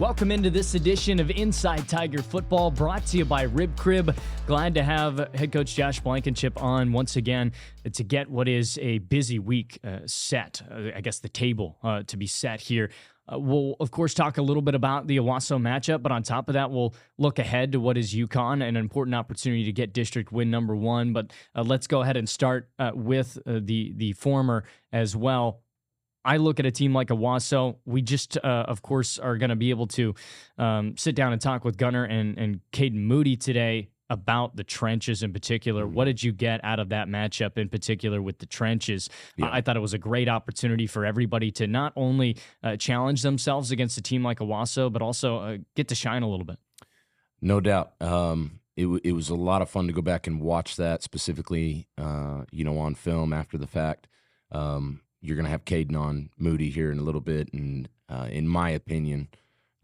Welcome into this edition of Inside Tiger Football, brought to you by Rib Crib. Glad to have head coach Josh Blankenship on once again to get what is a busy week set. I guess the table to be set here. We'll, of course, talk a little bit about the Owasso matchup, but on top of that, we'll look ahead to what is Yukon, an important opportunity to get district win number one. But let's go ahead and start with the former as well. I look at a team like Owasso. We just, of course, are going to be able to sit down and talk with Gunnar and Kaden Moody today about the trenches in particular. What did you get out of that matchup in particular with the trenches? Yeah. I thought it was a great opportunity for everybody to not only challenge themselves against a team like Owasso, but also get to shine a little bit. No doubt. It was a lot of fun to go back and watch that, specifically, on film after the fact. You're going to have Kaden on Moody here in a little bit, and in my opinion,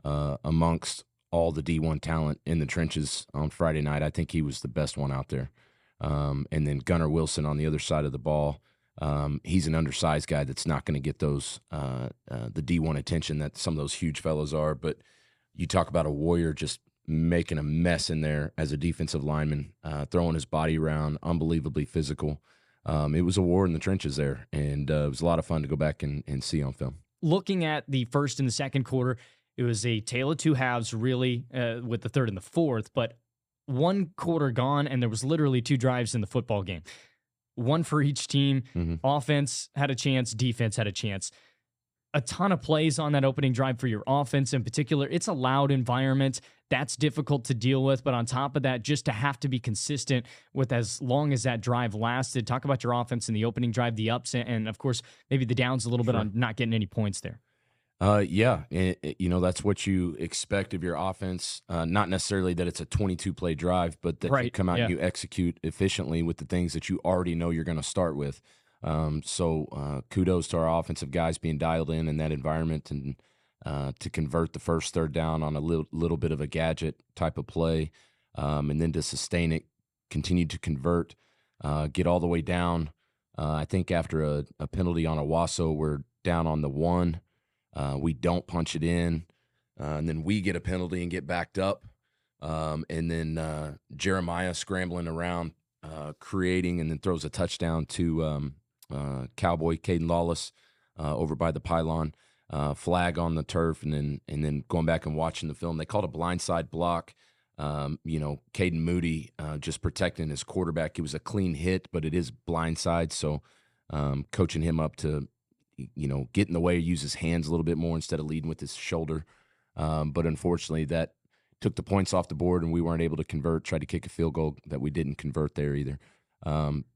amongst all the D1 talent in the trenches on Friday night, I think he was the best one out there. And then Gunnar Wilson on the other side of the ball, he's an undersized guy that's not going to get those the D1 attention that some of those huge fellows are. But you talk about a warrior just making a mess in there as a defensive lineman, throwing his body around, unbelievably physical. It was a war in the trenches there, and it was a lot of fun to go back and see on film. Looking at the first and the second quarter, it was a tale of two halves, really, with the third and the fourth, but one quarter gone, and there was literally two drives in the football game. One for each team. Mm-hmm. Offense had a chance, defense had a chance. A ton of plays on that opening drive for your offense in particular. It's a loud environment. That's difficult to deal with. But on top of that, just to have to be consistent with as long as that drive lasted. Talk about your offense in the opening drive, the ups, and of course, maybe the downs a little bit on not getting any points there. Yeah. That's what you expect of your offense. Not necessarily that it's a 22-play drive, but that you come out and you execute efficiently with the things that you already know you're going to start with. So kudos to our offensive guys being dialed in that environment and to convert the first third down on a little bit of a gadget type of play, and then to sustain it, continue to convert, get all the way down. I think after a penalty on Owasso, we're down on the one. We don't punch it in, and then we get a penalty and get backed up. And then Jeremiah scrambling around, creating, and then throws a touchdown to Cowboy Kaden Lawless over by the pylon, flag on the turf, and then going back and watching the film, they called a blindside block. Kaden Moody just protecting his quarterback. It was a clean hit, but it is blindside, so coaching him up to get in the way, use his hands a little bit more instead of leading with his shoulder. But unfortunately, that took the points off the board, and we weren't able to convert. Tried to kick a field goal that we didn't convert there either.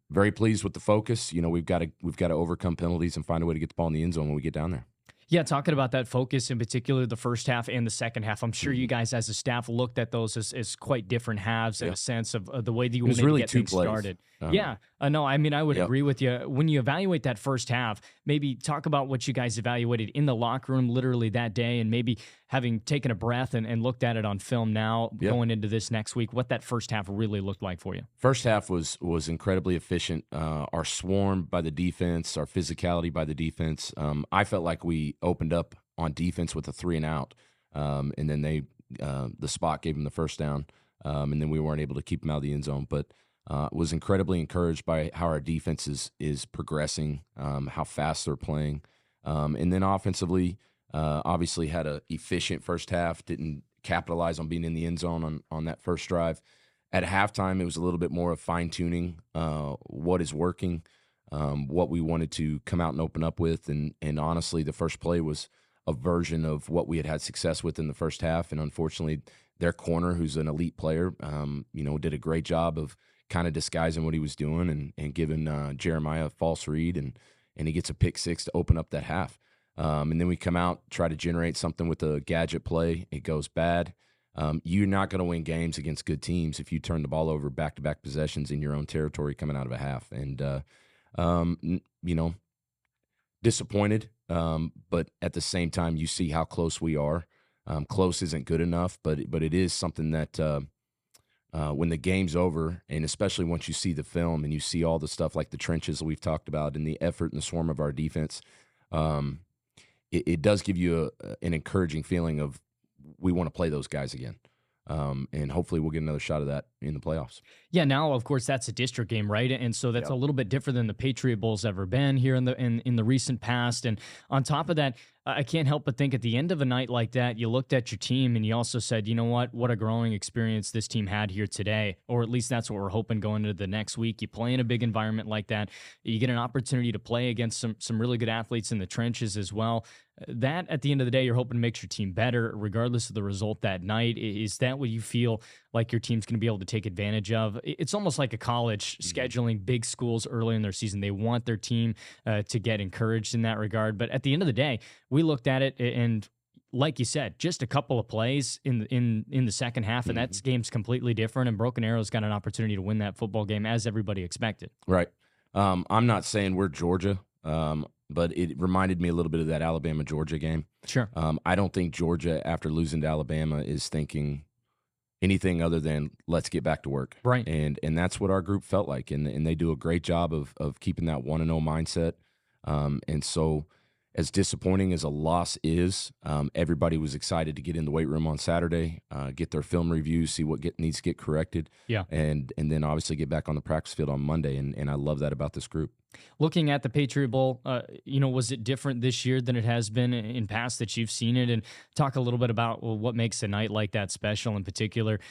Very pleased with the focus. We've got to overcome penalties and find a way to get the ball in the end zone when we get down there. Yeah, talking about that focus in particular, the first half and the second half, I'm sure you guys as a staff looked at those as quite different halves in a sense of the way that you were maybe really get things started. I would agree with you. When you evaluate that first half, maybe talk about what you guys evaluated in the locker room literally that day, and maybe having taken a breath and looked at it on film now, going into this next week, what that first half really looked like for you. First half was incredibly efficient. Our swarm by the defense, our physicality by the defense. I felt like we opened up on defense with a 3-and-out, and then the spot gave them the first down, and then we weren't able to keep them out of the end zone. But was incredibly encouraged by how our defense is progressing, how fast they're playing, and then offensively, obviously had a efficient first half. Didn't capitalize on being in the end zone on that first drive. At halftime, it was a little bit more of fine-tuning what is working, what we wanted to come out and open up with, and honestly, the first play was a version of what we had success with in the first half, and unfortunately, their corner, who's an elite player, did a great job of kind of disguising what he was doing and giving Jeremiah a false read, and he gets a pick six to open up that half. And then we come out, try to generate something with a gadget play. It goes bad. You're not going to win games against good teams if you turn the ball over back-to-back possessions in your own territory coming out of a half. And, disappointed, but at the same time, you see how close we are. Close isn't good enough, but it is something that when the game's over, and especially once you see the film and you see all the stuff like the trenches that we've talked about and the effort and the swarm of our defense, it does give you an encouraging feeling of we want to play those guys again. And hopefully we'll get another shot of that in the playoffs. Yeah, now of course that's a district game, right? And so that's a little bit different than the Patriot Bowl's ever been here in the recent past. And on top of that, I can't help but think at the end of a night like that, you looked at your team and you also said, you know what a growing experience this team had here today, or at least that's what we're hoping going into the next week. You play in a big environment like that, you get an opportunity to play against some really good athletes in the trenches as well. That, at the end of the day, you're hoping makes your team better, regardless of the result that night. Is that what you feel like your team's going to be able to take advantage of? It's almost like a college scheduling big schools early in their season. They want their team to get encouraged in that regard. But at the end of the day, we looked at it and, like you said, just a couple of plays in the second half, and that game's completely different. And Broken Arrow's got an opportunity to win that football game as everybody expected. Right. I'm not saying we're Georgia. But it reminded me a little bit of that Alabama-Georgia game. Sure. I don't think Georgia, after losing to Alabama, is thinking anything other than let's get back to work. Right. And that's what our group felt like, and they do a great job of keeping that 1-0 mindset. And so as disappointing as a loss is, everybody was excited to get in the weight room on Saturday, get their film reviews, see what needs to get corrected, and then obviously get back on the practice field on Monday, and I love that about this group. Looking at the Patriot Bowl, was it different this year than it has been in past that you've seen it? And talk a little bit about what makes a night like that special in particular.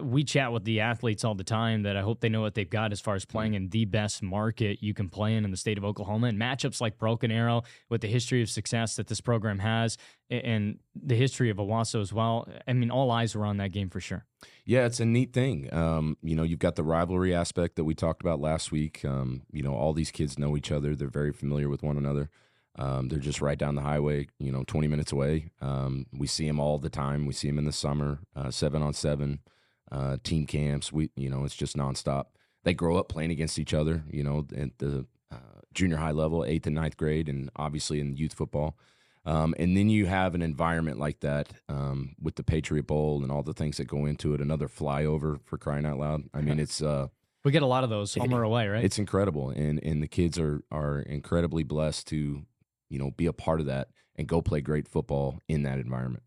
We chat with the athletes all the time that I hope they know what they've got as far as playing in the best market you can play in the state of Oklahoma. And matchups like Broken Arrow, with the history of success that this program has and the history of Owasso as well, I mean, all eyes were on that game for sure. Yeah, it's a neat thing. You've got the rivalry aspect that we talked about last week. All these kids know each other. They're very familiar with one another. They're just right down the highway, 20 minutes away. We see them all the time. We see them in the summer, 7-on-7, team camps. It's just nonstop. They grow up playing against each other, at the junior high level, 8th and 9th grade, and obviously in youth football. And then you have an environment like that with the Patriot Bowl and all the things that go into it. Another flyover, for crying out loud. I mean, it's we get a lot of those home or away, right? It's incredible, and the kids are incredibly blessed to be a part of that and go play great football in that environment.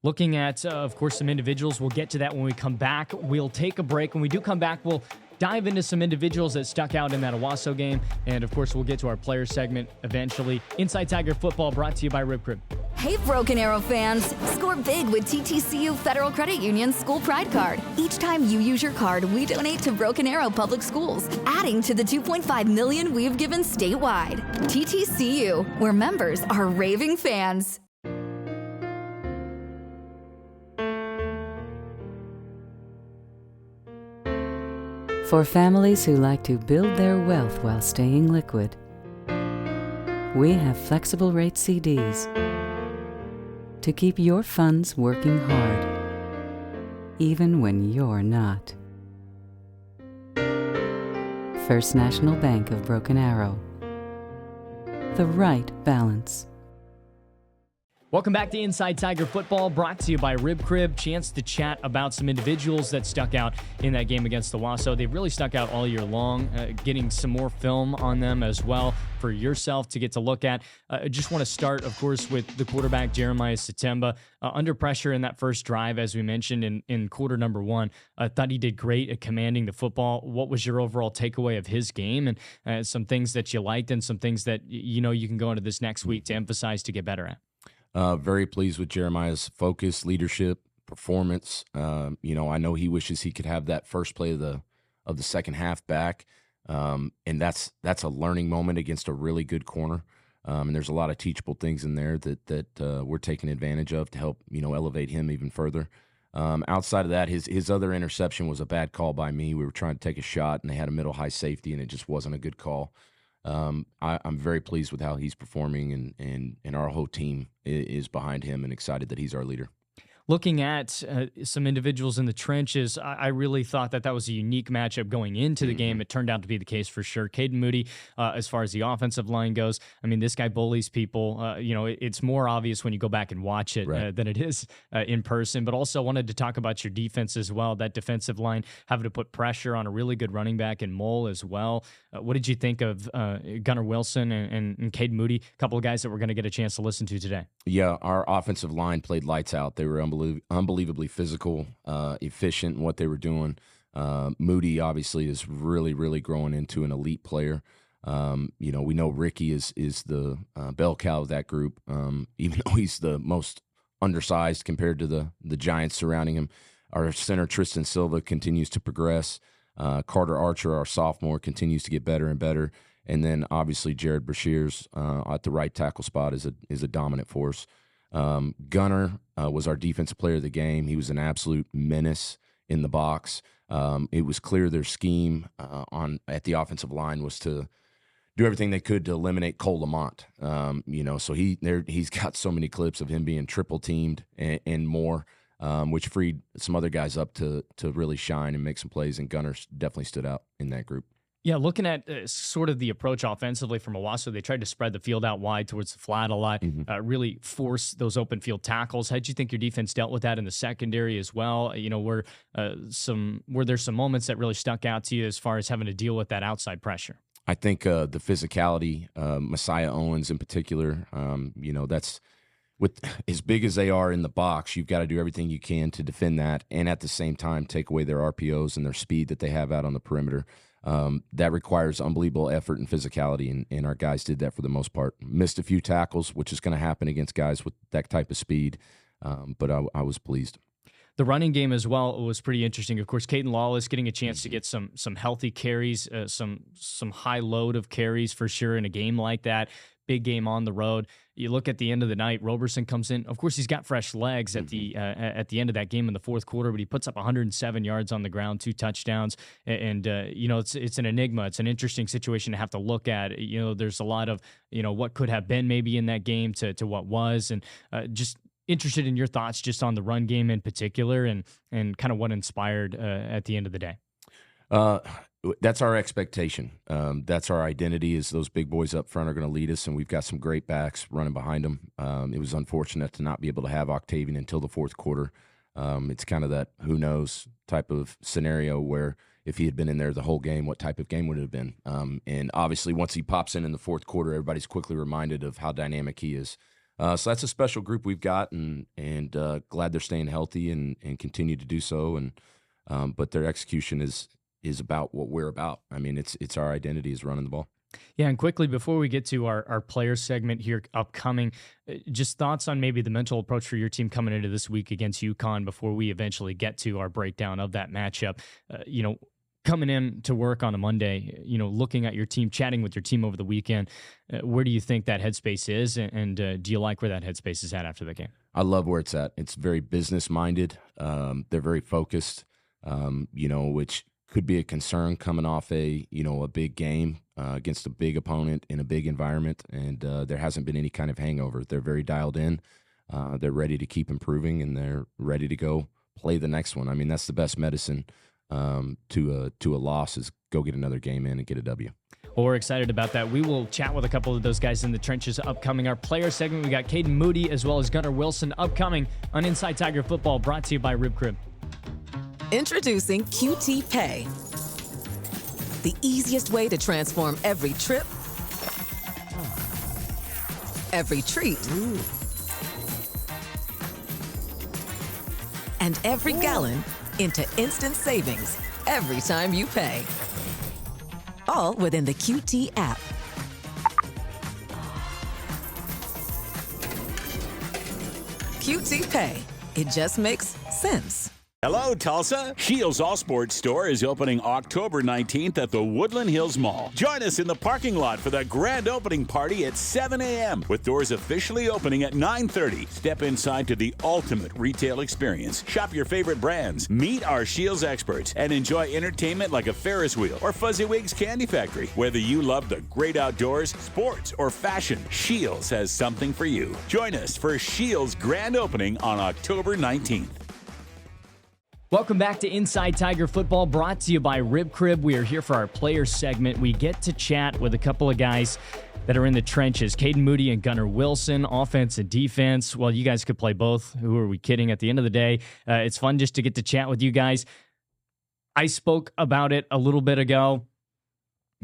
Looking at, of course, some individuals. We'll get to that when we come back. We'll take a break. When we do come back, we'll dive into some individuals that stuck out in that Owasso game. And, of course, we'll get to our player segment eventually. Inside Tiger Football brought to you by Rib Crib. Hey, Broken Arrow fans. Score big with TTCU Federal Credit Union's School Pride Card. Each time you use your card, we donate to Broken Arrow Public Schools, adding to the $2.5 million we've given statewide. TTCU, where members are raving fans. For families who like to build their wealth while staying liquid, we have flexible rate CDs to keep your funds working hard, even when you're not. First National Bank of Broken Arrow. The right balance. Welcome back to Inside Tiger Football, brought to you by Rib Crib. Chance to chat about some individuals that stuck out in that game against the Owasso. They've really stuck out all year long, getting some more film on them as well for yourself to get to look at. I just want to start, of course, with the quarterback, Jeremiah Satemba. Under pressure in that first drive, as we mentioned in quarter number one. I thought he did great at commanding the football. What was your overall takeaway of his game, and some things that you liked and some things that you can go into this next week to emphasize to get better at? Very pleased with Jeremiah's focus, leadership, performance. I know he wishes he could have that first play of the second half back, and that's a learning moment against a really good corner. And there's a lot of teachable things in there that we're taking advantage of to help elevate him even further. Outside of that, his other interception was a bad call by me. We were trying to take a shot, and they had a middle high safety, and it just wasn't a good call. I'm very pleased with how he's performing, and our whole team is behind him and excited that he's our leader. Looking at some individuals in the trenches, I really thought that was a unique matchup going into the game. It turned out to be the case for sure. Kaden Moody, as far as the offensive line goes, I mean, this guy bullies people. It's more obvious when you go back and watch it than it is in person. But also wanted to talk about your defense as well. That defensive line having to put pressure on a really good running back in Mole as well. What did you think of Gunnar Wilson and Kaden Moody, a couple of guys that we're going to get a chance to listen to today? Yeah, our offensive line played lights out. They were unbelievable unbelievably physical, efficient in what they were doing. Moody obviously is really, really growing into an elite player. We know Ricky is the bell cow of that group, even though he's the most undersized compared to the giants surrounding him. Our center, Tristan Silva, continues to progress. Carter Archer, our sophomore, continues to get better and better. And then obviously Jared Brashears at the right tackle spot is a dominant force. Gunner was our defensive player of the game. He was an absolute menace in the box. It was clear their scheme at the offensive line was to do everything they could to eliminate Cole Lamont. So he's got so many clips of him being triple teamed and more, which freed some other guys up to really shine and make some plays. And Gunner definitely stood out in that group. Yeah, looking at sort of the approach offensively from Owasso, they tried to spread the field out wide towards the flat a lot, really force those open field tackles. How did you think your defense dealt with that in the secondary as well? Were there some moments that really stuck out to you as far as having to deal with that outside pressure? I think the physicality, Messiah Owens in particular, that's with as big as they are in the box, you've got to do everything you can to defend that and at the same time take away their RPOs and their speed that they have out on the perimeter. That requires unbelievable effort and physicality, and our guys did that for the most part. Missed a few tackles, which is going to happen against guys with that type of speed, but I was pleased. The running game as well was pretty interesting. Of course, Kaden Lawless getting a chance to get some healthy carries, some high load of carries for sure in a game like that. Big game on the road. You look at the end of the night, Roberson comes in. Of course, he's got fresh legs at the end of that game in the fourth quarter, but he puts up 107 yards on the ground, 2 touchdowns, and it's an enigma. It's an interesting situation to have to look at. There's a lot of what could have been maybe in that game to what was, and just interested in your thoughts just on the run game in particular, and kind of what inspired at the end of the day. That's our expectation. That's our identity is those big boys up front are going to lead us, and we've got some great backs running behind them. It was unfortunate to not be able to have Octavian until the fourth quarter. It's kind of that who knows type of scenario where if he had been in there the whole game, what type of game would it have been? And obviously once he pops in the fourth quarter, everybody's quickly reminded of how dynamic he is. So that's a special group we've got, and glad they're staying healthy and continue to do so. And but their execution is about what we're about. I mean, it's our identity is running the ball. Yeah, and quickly, before we get to our player segment here upcoming, just thoughts on maybe the mental approach for your team coming into this week against Yukon before we eventually get to our breakdown of that matchup. Coming in to work on a Monday, looking at your team, chatting with your team over the weekend, where do you think that headspace is, and do you like where that headspace is at after the game? I love where it's at. It's very business-minded. They're very focused, which could be a concern coming off a big game against a big opponent in a big environment, and there hasn't been any kind of hangover. They're very dialed in. They're ready to keep improving, and they're ready to go play the next one. I mean, that's the best medicine to a loss is go get another game in and get a W. Well, we're excited about that. We will chat with a couple of those guys in the trenches upcoming. Our player segment, we got Kaden Moody as well as Gunnar Wilson upcoming on Inside Tiger Football, brought to you by Rib Crib. Introducing QT Pay, the easiest way to transform every trip, every treat, and every gallon into instant savings every time you pay. All within the QT app. QT Pay. It just makes sense. Hello, Tulsa. Shields All Sports Store is opening October 19th at the Woodland Hills Mall. Join us in the parking lot for the grand opening party at 7 a.m. with doors officially opening at 9:30. Step inside to the ultimate retail experience. Shop your favorite brands, meet our Shields experts, and enjoy entertainment like a Ferris wheel or Fuzzywigs Candy Factory. Whether you love the great outdoors, sports, or fashion, Shields has something for you. Join us for Shields' grand opening on October 19th. Welcome back to Inside Tiger Football, brought to you by Rib Crib. We are here for our player segment. We get to chat with a couple of guys that are in the trenches, Kaden Moody and Gunnar Wilson, offense and defense. Well, you guys could play both. Who are we kidding? At the end of the day, it's fun just to get to chat with you guys. I spoke about it a little bit ago.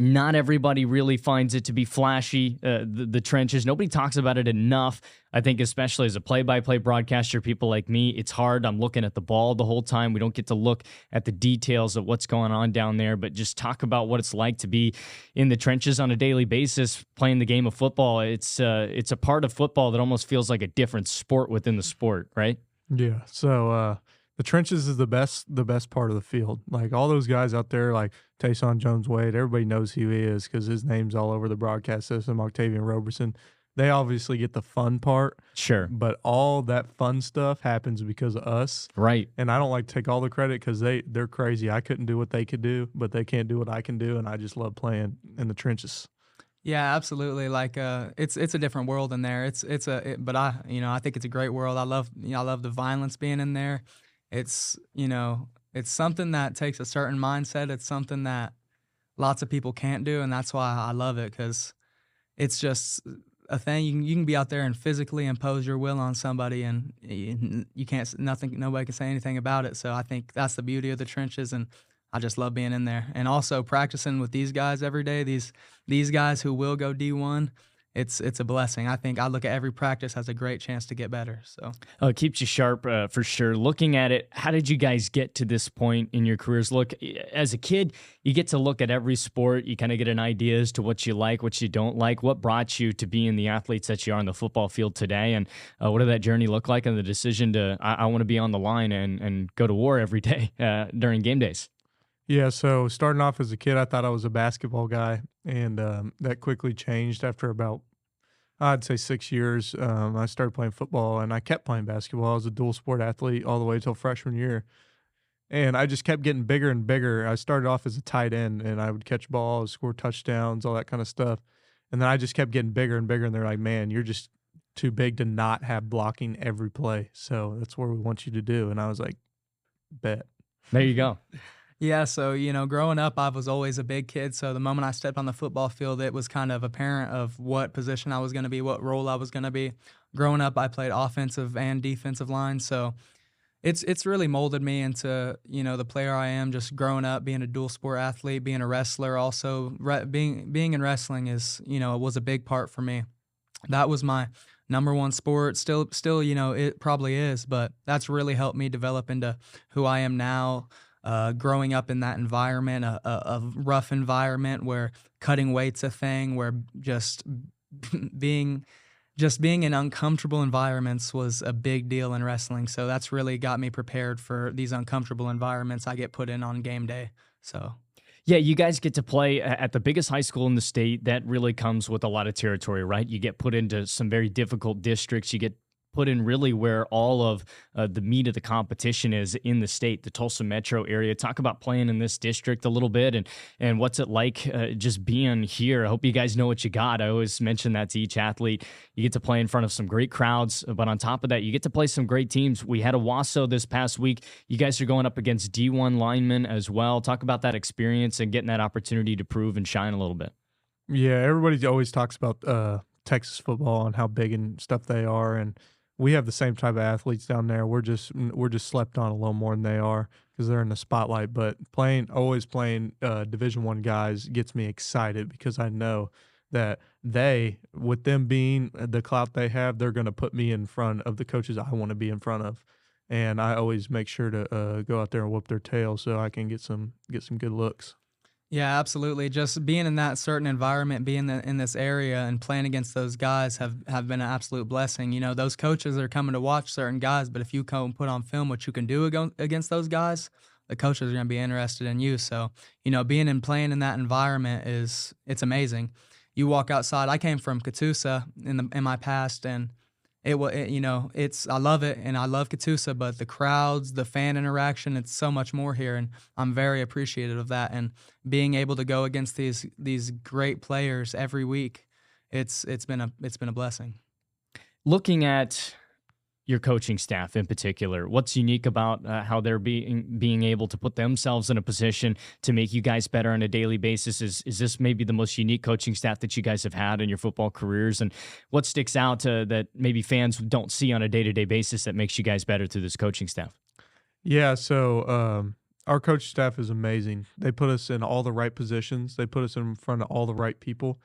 Not everybody really finds it to be flashy, the trenches. Nobody talks about it enough. I think especially as a play-by-play broadcaster, people like me, it's hard. I'm looking at the ball the whole time. We don't get to look at the details of what's going on down there, but just talk about what it's like to be in the trenches on a daily basis playing the game of football. It's a part of football that almost feels like a different sport within the sport, right? Yeah. So the trenches is the best part of the field. Like all those guys out there, like Taysom Jones-Wade, everybody knows who he is because his name's all over the broadcast system. Octavian Roberson, they obviously get the fun part. Sure. But all that fun stuff happens because of us. Right. And I don't like to take all the credit because they're crazy. I couldn't do what they could do, but they can't do what I can do, and I just love playing in the trenches. Yeah, absolutely. Like it's a different world in there. But I think it's a great world. I love the violence being in there. It's something that takes a certain mindset. It's something that lots of people can't do, and that's why I love it, because it's just a thing. You can be out there and physically impose your will on somebody, and nobody can say anything about it. So I think that's the beauty of the trenches, and I just love being in there. And also practicing with these guys every day, these guys who will go D1, it's a blessing. I think I look at every practice as a great chance to get better. So it keeps you sharp for sure. Looking at it, how did you guys get to this point in your careers? Look, as a kid, you get to look at every sport. You kind of get an idea as to what you like, what you don't like. What brought you to being the athletes that you are on the football field today? And what did that journey look like, and the decision to, I want to be on the line and go to war every day during game days? Yeah, so starting off as a kid, I thought I was a basketball guy, and that quickly changed after about, I'd say 6 years. I started playing football, and I kept playing basketball. I was a dual sport athlete all the way till freshman year, and I just kept getting bigger and bigger. I started off as a tight end, and I would catch balls, score touchdowns, all that kind of stuff, and then I just kept getting bigger and bigger, and they're like, man, you're just too big to not have blocking every play, so that's what we want you to do. And I was like, bet. There you go. Yeah, so, growing up, I was always a big kid. So the moment I stepped on the football field, it was kind of apparent of what position I was going to be, what role I was going to be. Growing up, I played offensive and defensive line. So it's really molded me into, the player I am, just growing up, being a dual sport athlete, being a wrestler also. Being in wrestling is, was a big part for me. That was my number one sport. Still, it probably is, but that's really helped me develop into who I am now. Growing up in that environment, a rough environment where cutting weight's a thing, where just being in uncomfortable environments was a big deal in wrestling. So that's really got me prepared for these uncomfortable environments I get put in on game day. So yeah, you guys get to play at the biggest high school in the state. That really comes with a lot of territory, right? You get put into some very difficult districts. You get put in really where all of the meat of the competition is in the state, the Tulsa metro area. Talk about playing in this district a little bit, and what's it like just being here. I hope you guys know what you got. I always mention that to each athlete. You get to play in front of some great crowds, but on top of that, you get to play some great teams. We had Owasso this past week. You guys are going up against D1 linemen as well. Talk about that experience and getting that opportunity to prove and shine a little bit. Yeah, everybody always talks about Texas football and how big and stuff they are, and we have the same type of athletes down there. We're just slept on a little more than they are because they're in the spotlight. But always playing Division I guys gets me excited because I know that with them being the clout they have, they're going to put me in front of the coaches I want to be in front of. And I always make sure to go out there and whoop their tail so I can get some good looks. Yeah, absolutely. Just being in that certain environment, being in this area and playing against those guys have been an absolute blessing. Those coaches are coming to watch certain guys, but if you come put on film what you can do against those guys, the coaches are going to be interested in you. So, being and playing in that environment it's amazing. You walk outside. I came from Catoosa in my past, and I love it, and I love Catoosa, but the crowds, the fan interaction, it's so much more here, and I'm very appreciative of that. And being able to go against these great players every week, it's been a blessing. Looking at your coaching staff in particular, what's unique about how they're being able to put themselves in a position to make you guys better on a daily basis? Is this maybe the most unique coaching staff that you guys have had in your football careers? And what sticks out that maybe fans don't see on a day-to-day basis that makes you guys better through this coaching staff? Yeah, so Our coach staff is amazing. They put us in all the right positions. They put us in front of all the right people,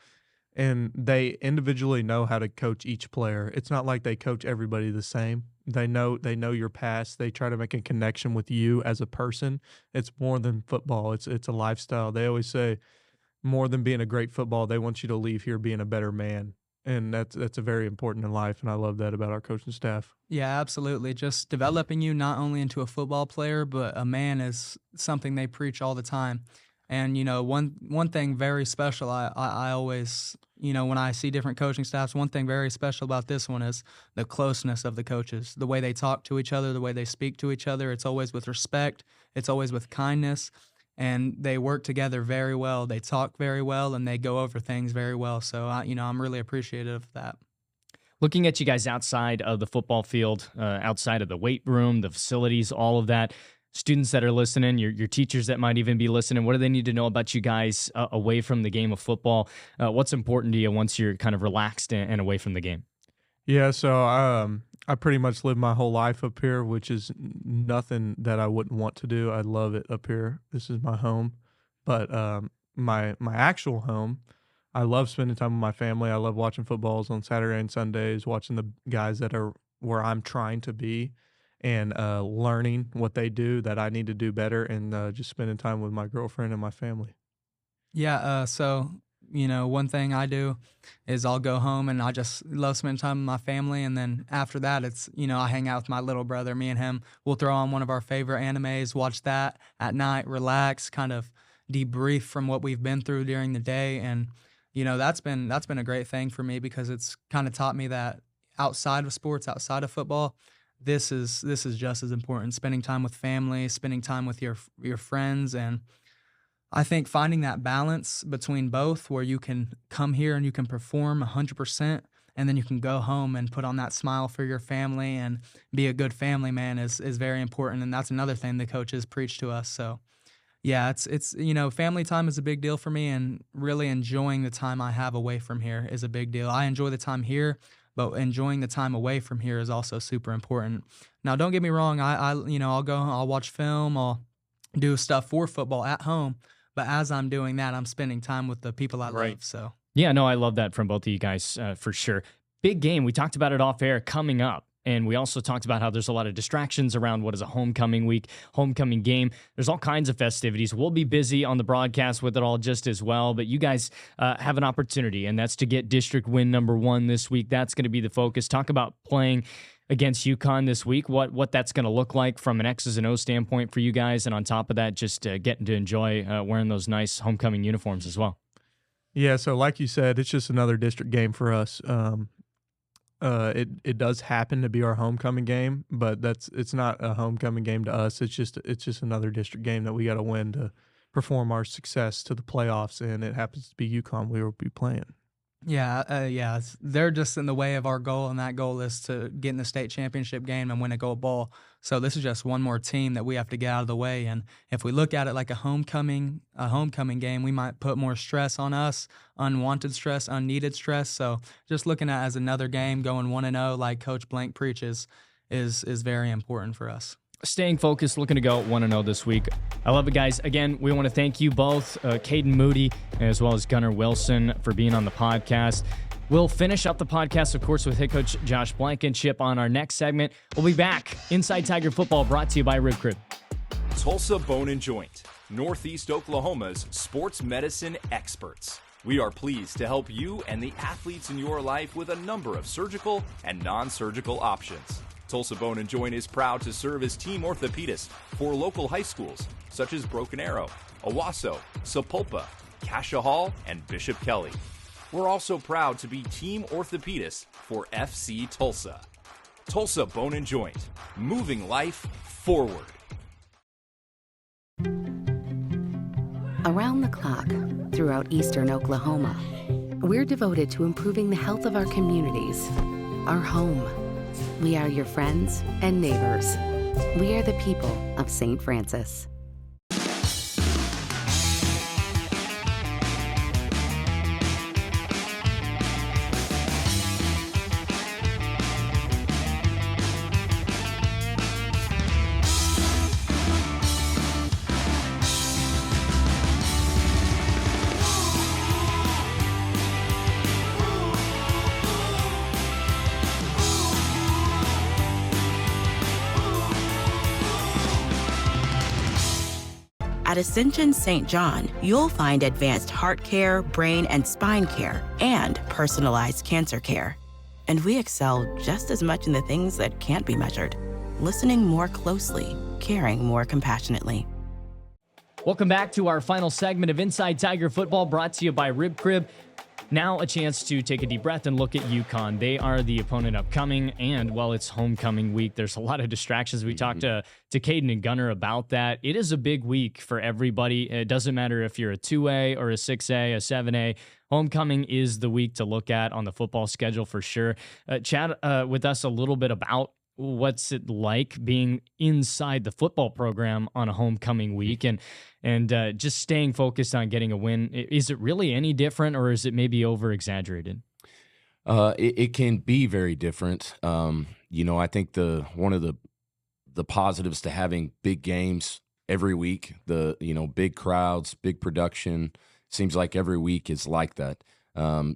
and they individually know how to coach each player. It's not like they coach everybody the same. They know your past. They try to make a connection with you as a person. It's more than football. It's a lifestyle. They always say more than being a great football, they want you to leave here being a better man. And that's a very important in life, and I love that about our coaching staff. Yeah, absolutely. Just developing you not only into a football player, but a man is something they preach all the time. And, one thing very special, I always, when I see different coaching staffs, one thing very special about this one is the closeness of the coaches, the way they talk to each other, the way they speak to each other. It's always with respect. It's always with kindness. And they work together very well. They talk very well, and they go over things very well. So, I'm really appreciative of that. Looking at you guys outside of the football field, outside of the weight room, the facilities, all of that, students that are listening, your teachers that might even be listening, what do they need to know about you guys away from the game of football? What's important to you once you're kind of relaxed and away from the game? Yeah, so I pretty much lived my whole life up here, which is nothing that I wouldn't want to do. I love it up here. This is my home. But my actual home, I love spending time with my family. I love watching footballs on Saturday and Sundays, watching the guys that are where I'm trying to be, and learning what they do that I need to do better, and just spending time with my girlfriend and my family. Yeah, so one thing I do is I'll go home and I just love spending time with my family. And then after that, it's, I hang out with my little brother. Me and him, we'll throw on one of our favorite animes, watch that at night, relax, kind of debrief from what we've been through during the day. And, that's been a great thing for me because it's kind of taught me that outside of sports, outside of football, this is just as important. Spending time with family, spending time with your friends, and I think finding that balance between both where you can come here and you can perform 100% and then you can go home and put on that smile for your family and be a good family man is very important. And that's another thing the coaches preach to us. So, yeah, it's family time is a big deal for me, and really enjoying the time I have away from here is a big deal. I enjoy the time here, but enjoying the time away from here is also super important. Now, don't get me wrong. I'll go, I'll watch film, I'll do stuff for football at home. But as I'm doing that, I'm spending time with the people I love. So yeah, no, I love that from both of you guys for sure. Big game. We talked about it off air coming up. And we also talked about how there's a lot of distractions around what is a homecoming week, homecoming game. There's all kinds of festivities. We'll be busy on the broadcast with it all just as well. But you guys have an opportunity, and that's to get district win number 1 this week. That's going to be the focus. Talk about playing against Yukon this week, what that's going to look like from an X's and O's standpoint for you guys. And on top of that, just getting to enjoy wearing those nice homecoming uniforms as well. Yeah, so like you said, it's just another district game for us. It does happen to be our homecoming game, but it's not a homecoming game to us. It's just another district game that we got to win to perform our success to the playoffs, and it happens to be Yukon we will be playing. Yeah, they're just in the way of our goal, and that goal is to get in the state championship game and win a gold ball. So this is just one more team that we have to get out of the way. And if we look at it like a homecoming game, we might put more stress on us, unwanted stress, unneeded stress. So just looking at it as another game, going 1-0 like Coach Blank preaches is very important for us. Staying focused, looking to go 1-0 this week. I love it, guys. Again, we want to thank you both, Kaden Moody, as well as Gunnar Wilson, for being on the podcast. We'll finish up the podcast, of course, with head coach Josh Blankenship on our next segment. We'll be back. Inside Tiger Football, brought to you by Rib Crib. Tulsa Bone and Joint, Northeast Oklahoma's sports medicine experts. We are pleased to help you and the athletes in your life with a number of surgical and non-surgical options. Tulsa Bone and Joint is proud to serve as team orthopedist for local high schools such as Broken Arrow, Owasso, Sapulpa, Cascia Hall, and Bishop Kelly. We're also proud to be team orthopedist for FC Tulsa. Tulsa Bone and Joint, moving life forward. Around the clock, throughout eastern Oklahoma, we're devoted to improving the health of our communities, our home. We are your friends and neighbors. We are the people of St. Francis. At Ascension St. John, you'll find advanced heart care, brain and spine care, and personalized cancer care. And we excel just as much in the things that can't be measured. Listening more closely, caring more compassionately. Welcome back to our final segment of Inside Tiger Football, brought to you by Rib Crib. Now a chance to take a deep breath and look at Yukon. They are the opponent upcoming, and while it's homecoming week, there's a lot of distractions. We talked to Kaden and Gunner about that. It is a big week for everybody. It doesn't matter if you're a 2A or a 6A, a 7A. Homecoming is the week to look at on the football schedule for sure. Chat with us a little bit about what's it like being inside the football program on a homecoming week and just staying focused on getting a win. Is it really any different, or is it maybe over-exaggerated? It can be very different. I think one of the positives to having big games every week, big crowds, big production, seems like every week is like that.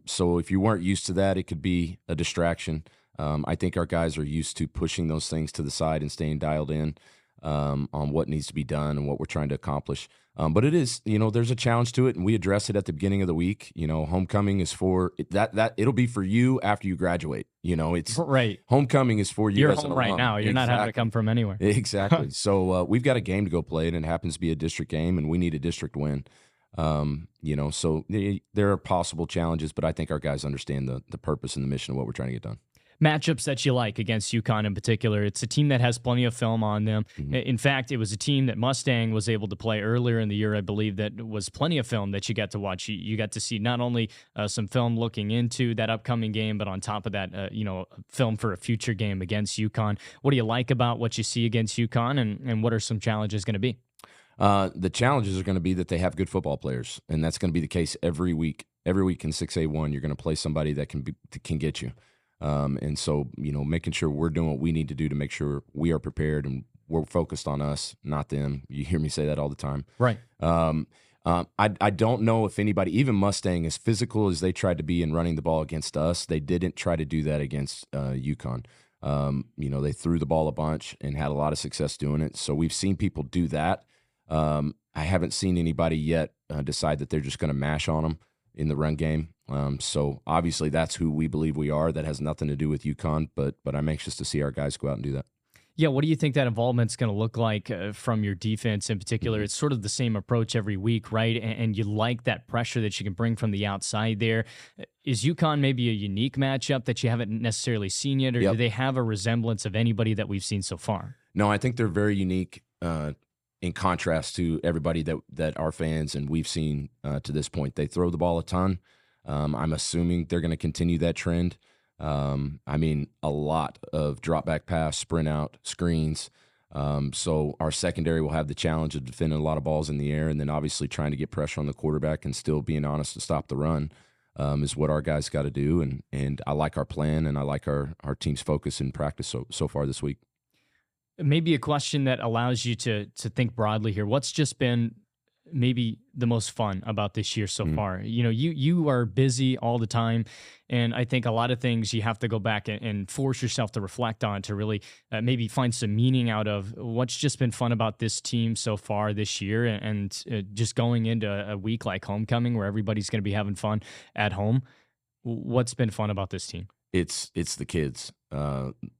So if you weren't used to that, it could be a distraction. I think our guys are used to pushing those things to the side and staying dialed in on what needs to be done and what we're trying to accomplish. But it is, there's a challenge to it, and we address it at the beginning of the week. Homecoming is for that it'll be for you after you graduate. It's right. Homecoming is for you. You're as home an right alum. now. You're not having to come from anywhere. Exactly. So we've got a game to go play, and it happens to be a district game, and we need a district win. So there are possible challenges, but I think our guys understand the purpose and the mission of what we're trying to get done. Matchups that you like against Yukon in particular. It's a team that has plenty of film on them. Mm-hmm. In fact, it was a team that Mustang was able to play earlier in the year, I believe, that was plenty of film that you got to watch. You got to see not only some film looking into that upcoming game, but on top of that, film for a future game against Yukon. What do you like about what you see against Yukon, and what are some challenges going to be? The challenges are going to be that they have good football players, and that's going to be the case every week. Every week in 6A1, you're going to play somebody that can get you. And so, making sure we're doing what we need to do to make sure we are prepared and we're focused on us, not them. You hear me say that all the time. Right. I don't know if anybody, even Mustang, as physical as they tried to be in running the ball against us, they didn't try to do that against Yukon. They threw the ball a bunch and had a lot of success doing it. So we've seen people do that. I haven't seen anybody yet decide that they're just going to mash on them in the run game. So obviously that's who we believe we are. That has nothing to do with Yukon, but I'm anxious to see our guys go out and do that. Yeah, what do you think that involvement's going to look like from your defense in particular? Mm-hmm. It's sort of the same approach every week, right? And you like that pressure that you can bring from the outside there. Is Yukon maybe a unique matchup that you haven't necessarily seen yet, or do they have a resemblance of anybody that we've seen so far? No, I think they're very unique in contrast to everybody that our fans and we've seen to this point. They throw the ball a ton. I'm assuming they're going to continue that trend. A lot of drop back pass, sprint out, screens. So our secondary will have the challenge of defending a lot of balls in the air, and then obviously trying to get pressure on the quarterback and still being honest to stop the run is what our guys got to do. And I like our plan, and I like our team's focus in practice so far this week. Maybe a question that allows you to think broadly here. What's just been maybe the most fun about this year so far? You are busy all the time, and I think a lot of things you have to go back and force yourself to reflect on to really maybe find some meaning out of what's just been fun about this team so far this year, and just going into a week like homecoming where everybody's going to be having fun at home. What's been fun about this team? It's the kids.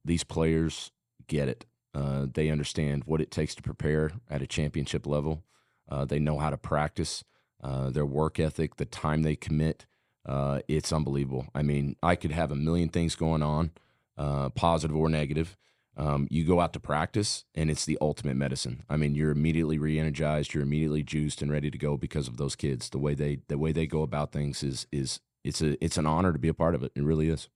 These players get it. They understand what it takes to prepare at a championship level. They know how to practice, their work ethic, the time they commit. It's unbelievable. I mean, I could have a million things going on, positive or negative. You go out to practice, and it's the ultimate medicine. I mean, you're immediately re-energized, you're immediately juiced and ready to go because of those kids. The way they go about things is it's an honor to be a part of it. It really is.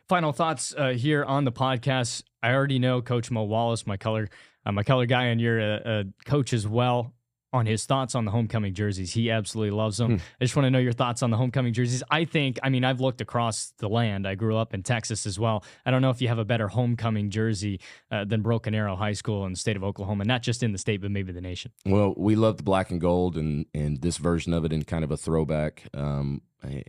Final thoughts here on the podcast. I already know Coach Mo Wallace, my color guy, and you're a coach as well, on his thoughts on the homecoming jerseys. He absolutely loves them. I just want to know your thoughts on the homecoming jerseys. I've looked across the land. I grew up in Texas as well. I don't know if you have a better homecoming jersey than Broken Arrow High School in the state of Oklahoma, not just in the state, but maybe the nation. Well, we love the black and gold and this version of it in kind of a throwback.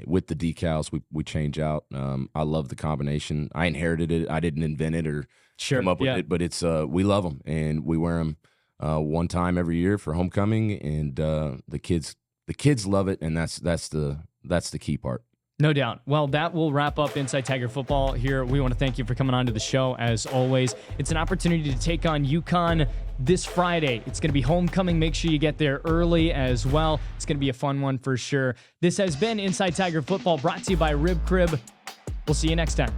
With the decals, we change out. I love the combination. I inherited it. I didn't invent it or come up with it, but it's we love them, and we wear them one time every year for homecoming, and the kids love it, and that's the key part. No doubt. Well, that will wrap up Inside Tiger Football here. We want to thank you for coming on to the show, as always. It's an opportunity to take on Yukon this Friday. It's going to be homecoming. Make sure you get there early as well. It's going to be a fun one for sure. This has been Inside Tiger Football, brought to you by Rib Crib. We'll see you next time.